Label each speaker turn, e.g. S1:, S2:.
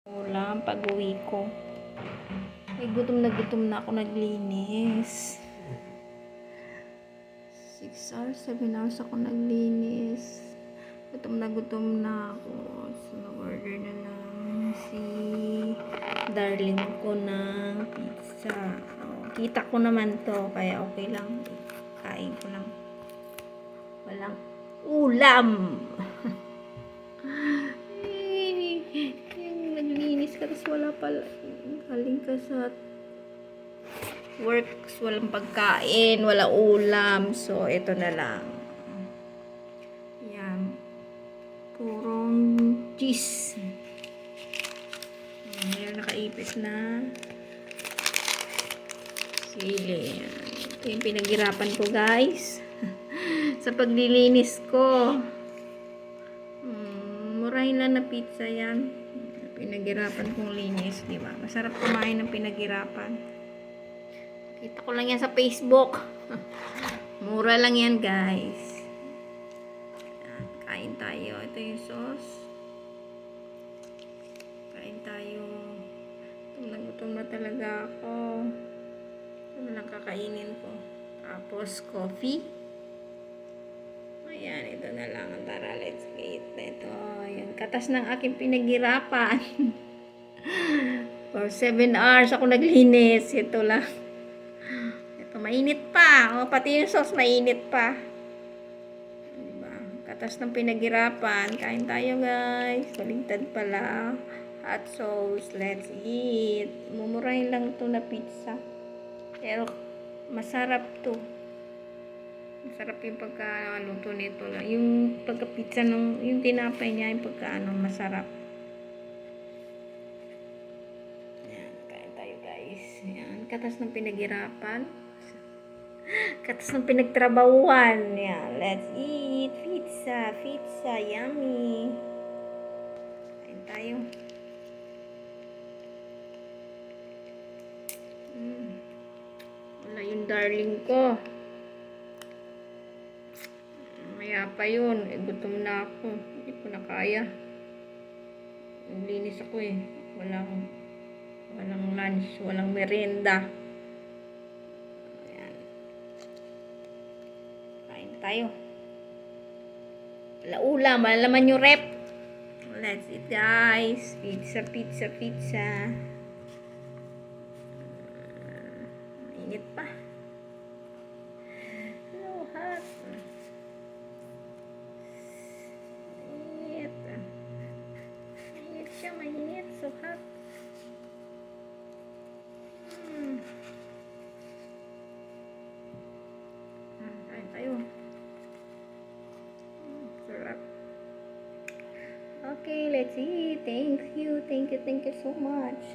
S1: Ulam pag-uwi ko. Ay, gutom na ako naglinis. 6 hours, 7 hours ako naglinis. Gutom na ako. So, nag-order na lang si darling ko ng pizza. Oh, kita ko naman to, kaya okay lang. Kain ko lang. Walang ulam. Naglinis ka, tapos wala pala. Galing ka sa works, walang pagkain, wala ulam. So, ito na lang. Yan. Purong cheese. Meron nakaipit na sili. Yan. Ito yung pinaghirapan ko, guys. Sa paglilinis ko. Murahin lang na pizza yan. Pinaghirapan kong linis, di ba? Masarap kumain ng pinaghirapan. Kita ko lang yan sa Facebook. Mura lang yan, guys. Yan, kain tayo. Ito yung sauce. Kain tayo. Gutom na talaga ako. Ito na lang kakainin ko. Tapos, coffee. Ayan, ito na lang. Tara, let's eat. Ito, yung katas ng aking pinaghirapan. For 7 hours ako naglinis. Ito lang. Ito, mainit pa. O, pati yung sauce, mainit pa. Diba? Katas ng pinaghirapan. Kain tayo, guys. Baligtad pala. Hot sauce. Let's eat. Mumurahin lang to na pizza. Pero, masarap to. Masarap yung pagkaluto nito lang. Yung pagka-pizza ng, yung tinapay niya, yung pagkaano, masarap. Yan, kain tayo, guys. Yan, katas ng pinaghirapan. Katas ng pinagtrabahuan. Yan, let's eat. Pizza, pizza, yummy. Kain tayo. Wala yung darling ko. Maya pa yun. Gutom na ako. Hindi ko na kaya. Naglinis ako eh. Walang lunch. Walang merienda. Ayan. Kain tayo. Wala ulam. Wala laman yung rep. Let's eat, guys. Pizza, pizza, pizza. Init pa. So hot. Mainit, so hot. Kain tayo. Sarap. Okay, let's eat. Thank you so much.